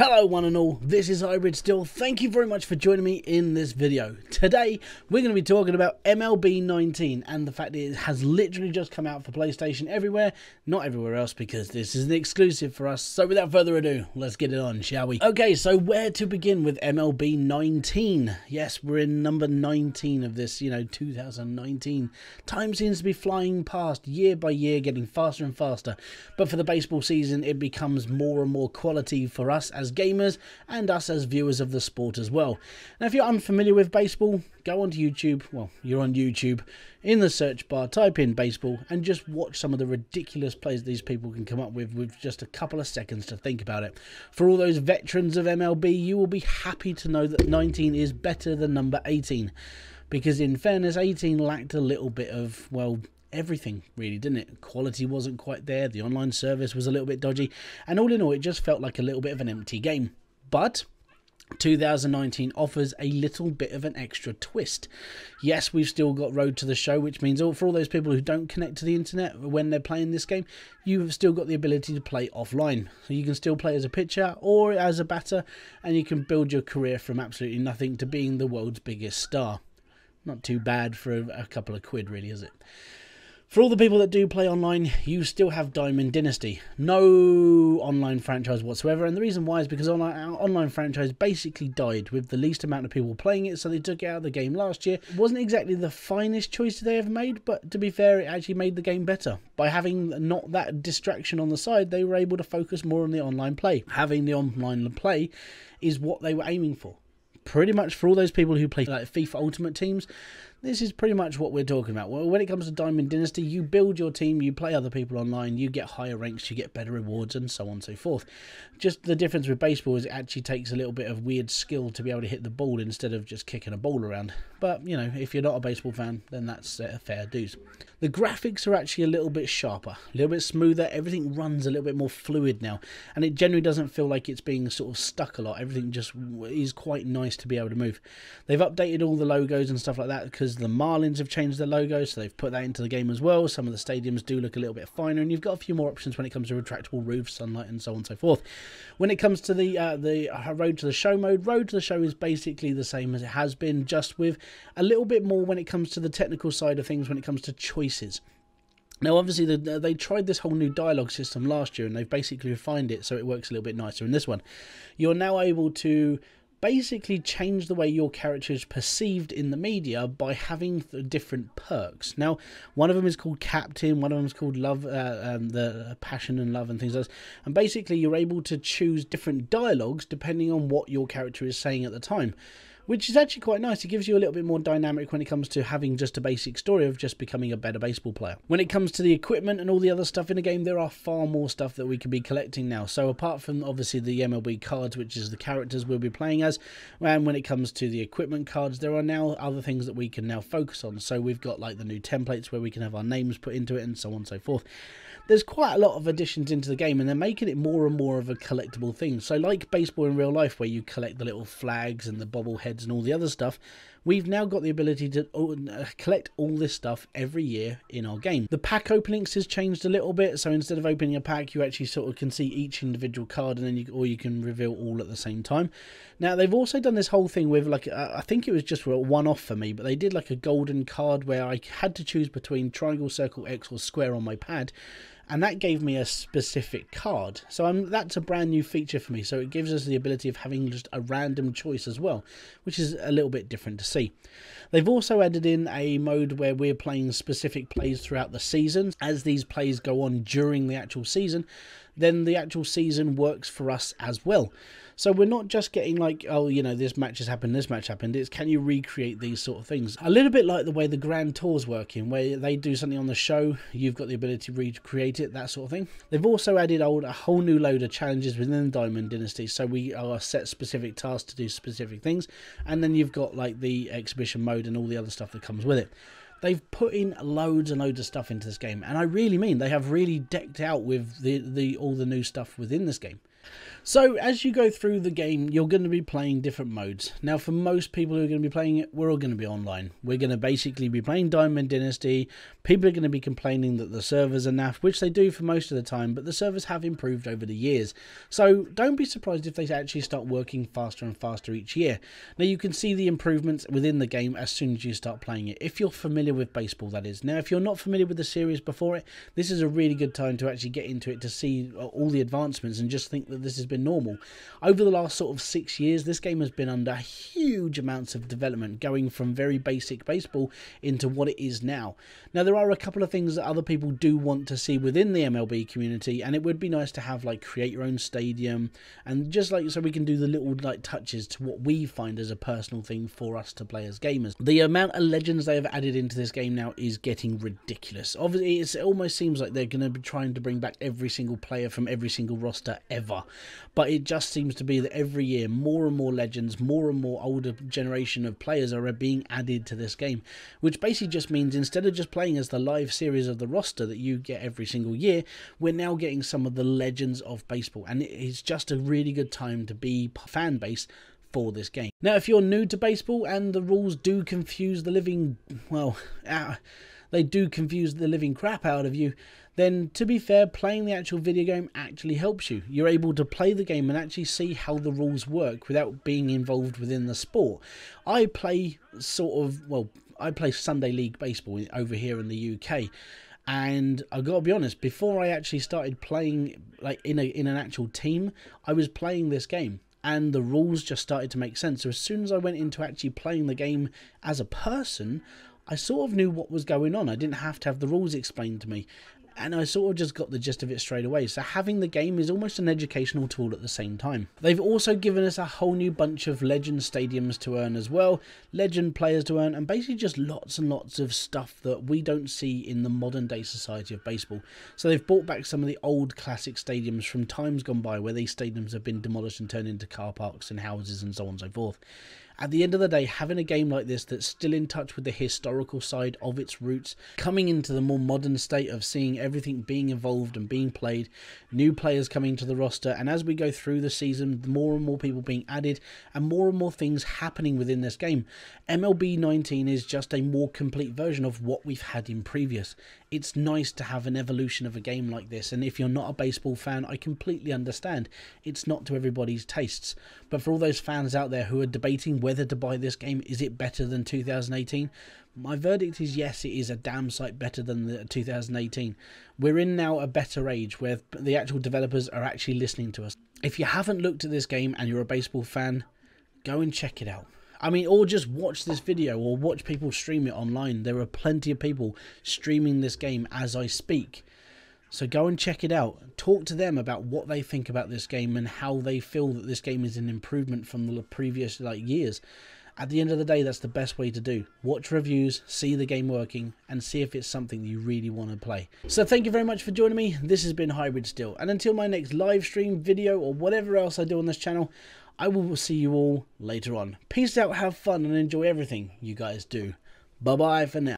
Hello one and all, this is Hybridsteel. Thank you very much for joining me in this video. Today we're going to be talking about MLB 19 and the fact that it has literally just come out for PlayStation everywhere, not everywhere else because this is an exclusive for us. So without further ado, let's get it on, shall we? Okay, so where to begin with MLB 19? Yes, we're in number 19 of this, 2019. Time seems to be flying past year by year, getting faster and faster. But for the baseball season, it becomes more and more quality for us as gamers and us as viewers of the sport as well. Now if you're unfamiliar with baseball, go onto YouTube, well you're on YouTube, in the search bar type in baseball and just watch some of the ridiculous plays these people can come up with just a couple of seconds to think about it. For all those veterans of MLB, you will be happy to know that 19 is better than number 18, because in fairness 18 lacked a little bit of, well, everything really, didn't it? Quality wasn't quite there, the online service was a little bit dodgy, and all in all it just felt like a little bit of an empty game. But 2019 offers a little bit of an extra twist. Yes, we've still got Road to the Show, which means for all those people who don't connect to the internet when they're playing this game, you've still got the ability to play offline. So you can still play as a pitcher or as a batter, and you can build your career from absolutely nothing to being the world's biggest star. Not too bad for a couple of quid, really, is it? For all the people that do play online, you still have Diamond Dynasty. No online franchise whatsoever, and the reason why is because our online franchise basically died with the least amount of people playing it, so they took it out of the game last year. It wasn't exactly the finest choice they ever made, but to be fair, it actually made the game better. By having not that distraction on the side, they were able to focus more on the online play. Having the online play is what they were aiming for. Pretty much for all those people who play like FIFA Ultimate Teams, this is pretty much what we're talking about. Well, when it comes to Diamond Dynasty, you build your team, you play other people online, you get higher ranks, you get better rewards, and so on and so forth. Just the difference with baseball is it actually takes a little bit of weird skill to be able to hit the ball instead of just kicking a ball around. But, if you're not a baseball fan, then that's fair dues. The graphics are actually a little bit sharper, a little bit smoother, everything runs a little bit more fluid now, and it generally doesn't feel like it's being sort of stuck a lot. Everything just is quite nice to be able to move. They've updated all the logos and stuff like that because the Marlins have changed their logo, so they've put that into the game as well. Some of the stadiums do look a little bit finer, and you've got a few more options when it comes to retractable roofs, sunlight, and so on and so forth. When it comes to the Road to the Show mode, Road to the Show is basically the same as it has been, just with a little bit more when it comes to the technical side of things, when it comes to choices. Now, obviously, they tried this whole new dialogue system last year, and they've basically refined it so it works a little bit nicer in this one. You're now able to basically change the way your character is perceived in the media by having different perks. Now, one of them is called Captain, one of them is called Love, the Passion and Love and things like that. And basically, you're able to choose different dialogues depending on what your character is saying at the time, which is actually quite nice. It gives you a little bit more dynamic when it comes to having just a basic story of just becoming a better baseball player. When it comes to the equipment and all the other stuff in the game, there are far more stuff that we could be collecting now. So apart from obviously the MLB cards, which is the characters we'll be playing as, and when it comes to the equipment cards, there are now other things that we can now focus on. So we've got like the new templates where we can have our names put into it and so on and so forth. There's quite a lot of additions into the game, and they're making it more and more of a collectible thing. So like baseball in real life, where you collect the little flags and the bobbleheads and all the other stuff, we've now got the ability to collect all this stuff every year in our game. The pack openings has changed a little bit, so instead of opening a pack, you actually sort of can see each individual card, and then you can reveal all at the same time. Now they've also done this whole thing with like I think it was just a one-off for me, but they did like a golden card where I had to choose between triangle, circle, X, or square on my pad. And that gave me a specific card. So that's a brand new feature for me. So it gives us the ability of having just a random choice as well, which is a little bit different to see. They've also added in a mode where we're playing specific plays throughout the season. As these plays go on during the actual season, then the actual season works for us as well. So we're not just getting like, oh, this match has happened, this match happened. It's can you recreate these sort of things? A little bit like the way the Grand Tour's working, where they do something on the show, you've got the ability to recreate it, that sort of thing. They've also added a whole new load of challenges within the Diamond Dynasty. So we are set specific tasks to do specific things. And then you've got like the exhibition mode and all the other stuff that comes with it. They've put in loads and loads of stuff into this game, and I really mean they have really decked out with all the new stuff within this game. So as you go through the game, you're going to be playing different modes. Now for most people who are going to be playing it, we're all going to be online. We're going to basically be playing Diamond Dynasty. People are going to be complaining that the servers are naff, which they do for most of the time, but the servers have improved over the years. So don't be surprised if they actually start working faster and faster each year. Now you can see the improvements within the game as soon as you start playing it, if you're familiar with baseball, that is. Now if you're not familiar with the series before it, this is a really good time to actually get into it, to see all the advancements and just think that this has been normal. Over the last sort of 6 years, this game has been under huge amounts of development, going from very basic baseball into what it is now. Now there are a couple of things that other people do want to see within the MLB community, and it would be nice to have like create your own stadium, and just like so we can do the little like touches to what we find as a personal thing for us to play as gamers. The amount of legends they have added into this game now is getting ridiculous. Obviously it almost seems like they're going to be trying to bring back every single player from every single roster ever, but it just seems to be that every year more and more legends, more and more older generation of players are being added to this game, which basically just means instead of just playing as the live series of the roster that you get every single year, we're now getting some of the legends of baseball, and it's just a really good time to be fan base for this game. Now if you're new to baseball and the rules do confuse the living, well, they do confuse the living crap out of you, then to be fair, playing the actual video game actually helps you. You're able to play the game and actually see how the rules work without being involved within the sport. I play I play Sunday League Baseball over here in the UK. And I gotta be honest, before I actually started playing like in an actual team, I was playing this game, and the rules just started to make sense. So as soon as I went into actually playing the game as a person, I sort of knew what was going on. I didn't have to have the rules explained to me, and I sort of just got the gist of it straight away. So having the game is almost an educational tool at the same time. They've also given us a whole new bunch of legend stadiums to earn as well, legend players to earn, and basically just lots and lots of stuff that we don't see in the modern day society of baseball. So they've brought back some of the old classic stadiums from times gone by, where these stadiums have been demolished and turned into car parks and houses and so on and so forth. At the end of the day, having a game like this that's still in touch with the historical side of its roots, coming into the more modern state of seeing everything being evolved and being played, new players coming to the roster, and as we go through the season, more and more people being added and more things happening within this game. MLB 19 is just a more complete version of what we've had in previous. It's nice to have an evolution of a game like this, and if you're not a baseball fan, I completely understand. It's not to everybody's tastes. But for all those fans out there who are debating whether to buy this game, is it better than 2018? My verdict is yes, it is a damn sight better than the 2018. We're in now a better age where the actual developers are actually listening to us. If you haven't looked at this game and you're a baseball fan, go and check it out. I mean, or just watch this video or watch people stream it online. There are plenty of people streaming this game as I speak. So go and check it out. Talk to them about what they think about this game and how they feel that this game is an improvement from the previous years. At the end of the day, that's the best way to do. Watch reviews, see the game working, and see if it's something you really want to play. So thank you very much for joining me. This has been Hybridsteel, and until my next live stream, video, or whatever else I do on this channel, I will see you all later on. Peace out, have fun, and enjoy everything you guys do. Bye-bye for now.